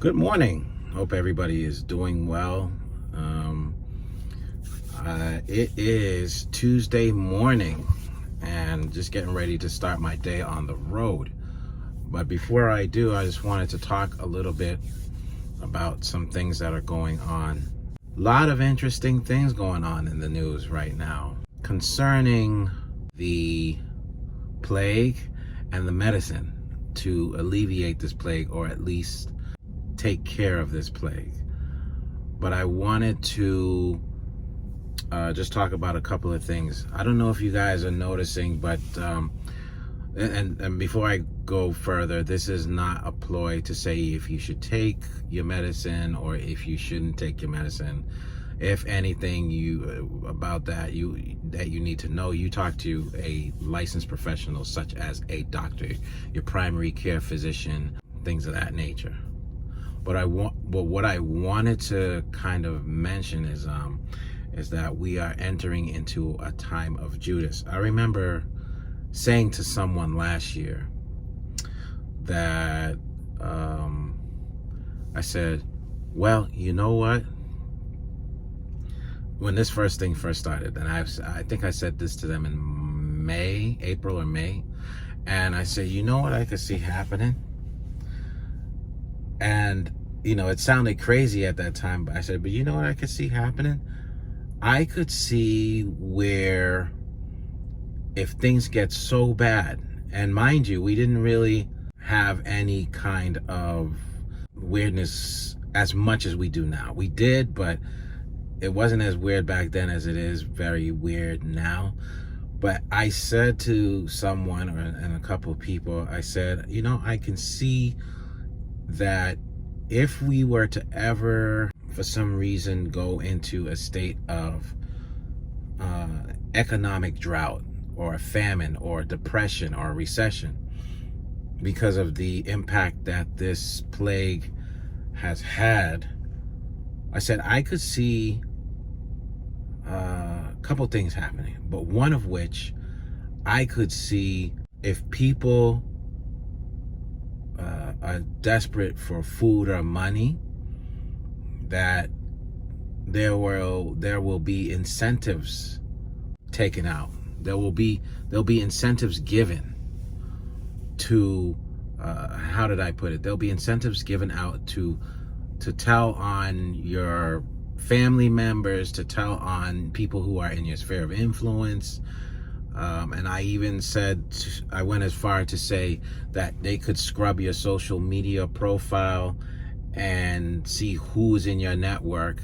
Good morning. Hope everybody is doing well. It is Tuesday morning and just getting ready to start my day on the road. But before I do, I just wanted to talk a little bit about some things that are going on. A lot of interesting things going on in the news right now concerning the plague and the medicine to alleviate this plague, or at least take care of this plague. But I wanted to just talk about a couple of things. I don't know if you guys are noticing, but and before I go further, this is not a ploy to say if you should take your medicine or if you shouldn't take your medicine. If anything about that you need to know, you talk to a licensed professional such as a doctor, your primary care physician, things of that nature. But what I wanted to kind of mention is that we are entering into a time of Judas. I remember saying to someone last year that I said, well, you know what? When this first started, and I think I said this to them in April or May, and I said, you know what I could see happening? And, it sounded crazy at that time, but I said, but you know what I could see happening? I could see where if things get so bad, and mind you, we didn't really have any kind of weirdness as much as we do now. We did, but it wasn't as weird back then as it is very weird now. But I said to someone and a couple of people, I said, I can see that if we were to ever, for some reason, go into a state of economic drought or a famine or depression or a recession because of the impact that this plague has had, I said I could see a couple things happening, but one of which I could see, if people are desperate for food or money, that there will be incentives taken out. There'll be incentives given to how did I put it? There'll be incentives given out to tell on your family members, to tell on people who are in your sphere of influence. And I even I went as far to say that they could scrub your social media profile and see who's in your network,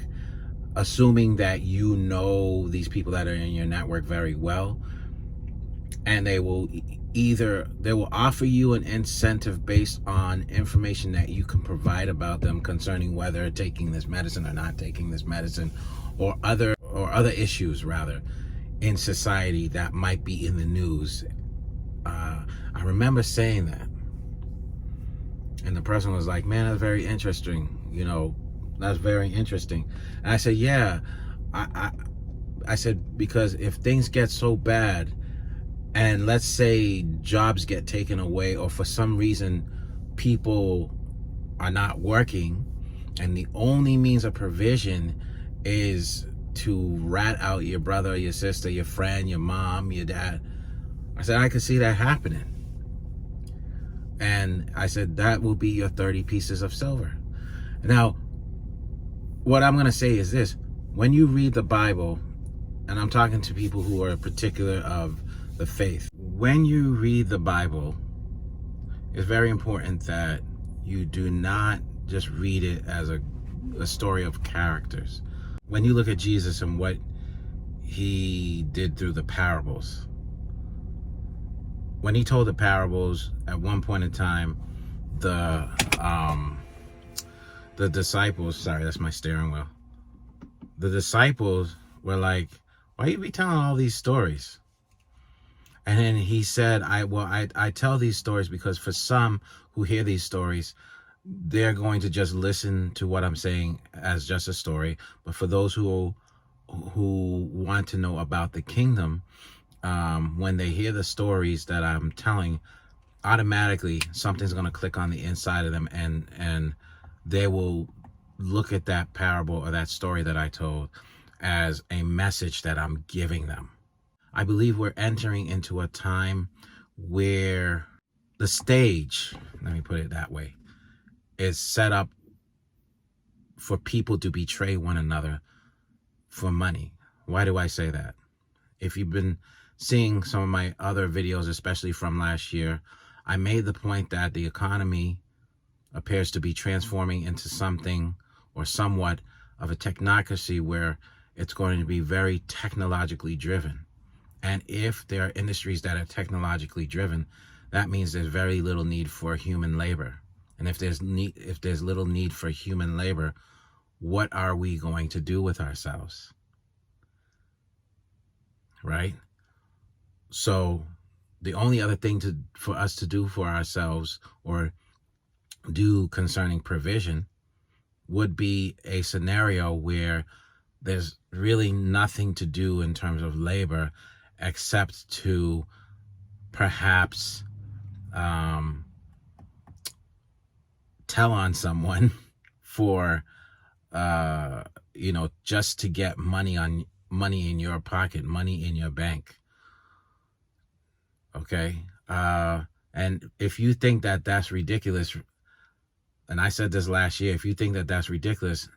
assuming that these people that are in your network very well. And they will offer you an incentive based on information that you can provide about them concerning whether taking this medicine or not taking this medicine, or other issues rather in society that might be in the news. I remember saying that, and the person was like, man, that's very interesting. That's very interesting. And I said, yeah, I said, because if things get so bad, and let's say jobs get taken away, or for some reason people are not working, and the only means of provision is to rat out your brother, your sister, your friend, your mom, your dad. I said, I could see that happening. And I said, that will be your 30 pieces of silver. Now, what I'm going to say is this. When you read the Bible, and I'm talking to people who are particular of the faith, when you read the Bible, it's very important that you do not just read it as a story of characters. When you look at Jesus and what he did through the parables, when he told the parables, at one point in time, the disciples, sorry, that's my steering wheel. The disciples were like, why you be telling all these stories? And then he said, I tell these stories because for some who hear these stories, they're going to just listen to what I'm saying as just a story. But for those who want to know about the kingdom, when they hear the stories that I'm telling, automatically something's going to click on the inside of them, and they will look at that parable or that story that I told as a message that I'm giving them. I believe we're entering into a time where the stage, let me put it that way, is set up for people to betray one another for money. Why do I say that? If you've been seeing some of my other videos, especially from last year, I made the point that the economy appears to be transforming into something or somewhat of a technocracy where it's going to be very technologically driven. And if there are industries that are technologically driven, that means there's very little need for human labor. And if there's little need for human labor, what are we going to do with ourselves? Right? So the only other thing for us to do for ourselves or do concerning provision would be a scenario where there's really nothing to do in terms of labor except to perhaps tell on someone for just to get money in your pocket, money in your bank. Okay? And if you think that that's ridiculous, and I said this last year, if you think that that's ridiculous,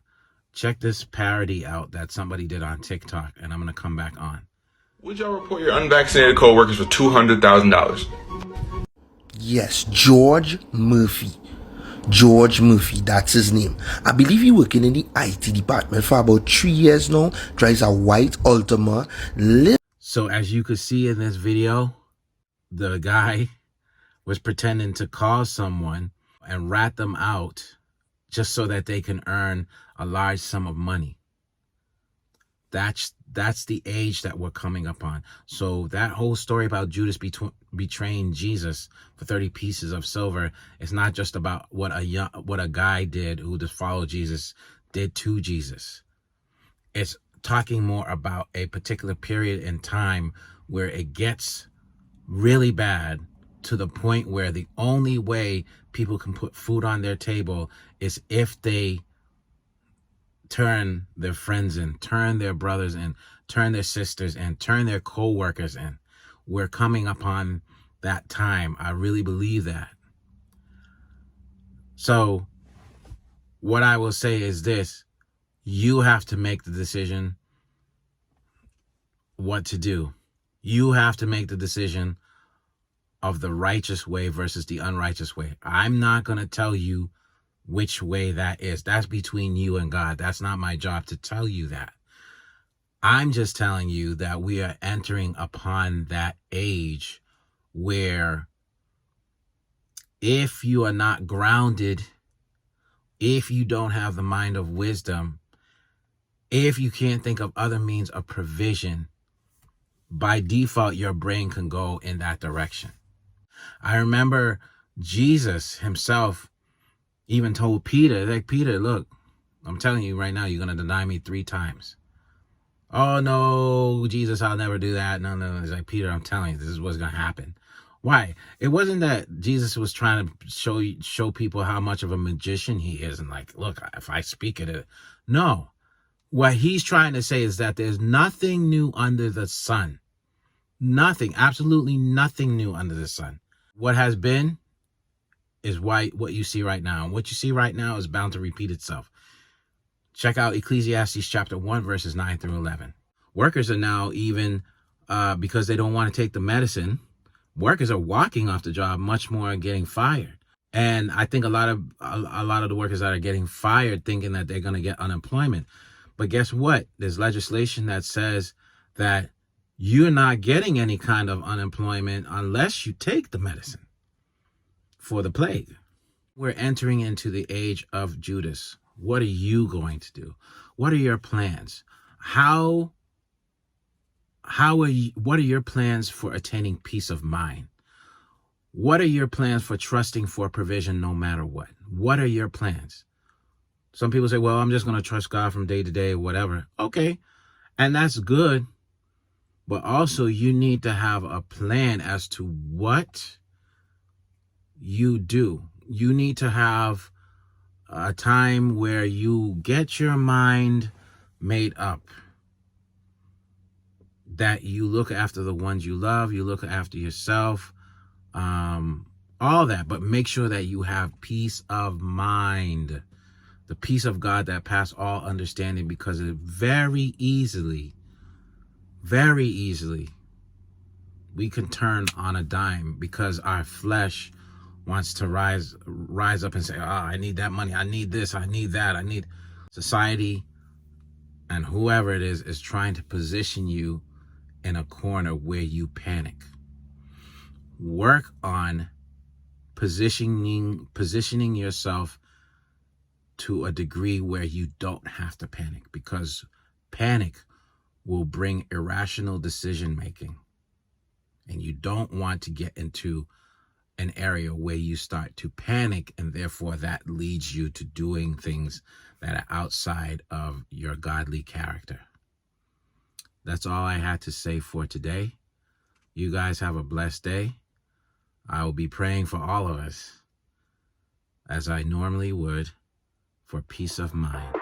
check this parody out that somebody did on TikTok, and I'm going to come back on. Would y'all report your unvaccinated co-workers for $200,000? Yes, George Murphy. George Murphy, that's his name. I believe he's working in the IT department for about 3 years now. Drives a white Altima. So as you could see in this video, the guy was pretending to call someone and rat them out just so that they can earn a large sum of money. That's the age that we're coming up on. So that whole story about Judas betraying Jesus for 30 pieces of silver is not just about what a guy did who just followed Jesus did to Jesus. It's talking more about a particular period in time where it gets really bad to the point where the only way people can put food on their table is if they turn their friends in, turn their brothers in, turn their sisters in, turn their co-workers in. We're coming upon that time. I really believe that. So what I will say is this: you have to make the decision what to do. You have to make the decision of the righteous way versus the unrighteous way. I'm not going to tell you which way that is. That's between you and God. That's not my job to tell you that. I'm just telling you that we are entering upon that age where if you are not grounded, if you don't have the mind of wisdom, if you can't think of other means of provision, by default, your brain can go in that direction. I remember Jesus himself even told Peter, like, Peter, look, I'm telling you right now, you're going to deny me 3 times. Oh, no, Jesus, I'll never do that. No. It's like, Peter, I'm telling you, this is what's going to happen. Why? It wasn't that Jesus was trying to show people how much of a magician he is. And like, look, if I speak it. No. What he's trying to say is that there's nothing new under the sun. Nothing, absolutely nothing new under the sun. What has been is what you see right now. And what you see right now is bound to repeat itself. Check out Ecclesiastes chapter 1, verses 9 through 11. Workers are now even, because they don't want to take the medicine, workers are walking off the job much more and getting fired. And I think a lot of the workers that are getting fired thinking that they're going to get unemployment. But guess what? There's legislation that says that you're not getting any kind of unemployment unless you take the medicine for the plague. We're entering into the age of Judas. What are you going to do? What are your plans? What are your plans for attaining peace of mind? What are your plans for trusting for provision no matter what? What are your plans? Some people say, well, I'm just going to trust God from day to day, whatever. Okay. And that's good. But also you need to have a plan as to what you do. You need to have a time where you get your mind made up, that you look after the ones you love, you look after yourself, all that, but make sure that you have peace of mind, the peace of God that passes all understanding, because it very easily, we can turn on a dime because our flesh wants to rise up and say, I need that money, I need this, I need that, I need. Society and whoever it is trying to position you in a corner where you panic. Work on positioning yourself to a degree where you don't have to panic, because panic will bring irrational decision making, and you don't want to get into an area where you start to panic, and therefore that leads you to doing things that are outside of your godly character. That's all I had to say for today. You guys have a blessed day. I will be praying for all of us, as I normally would, for peace of mind.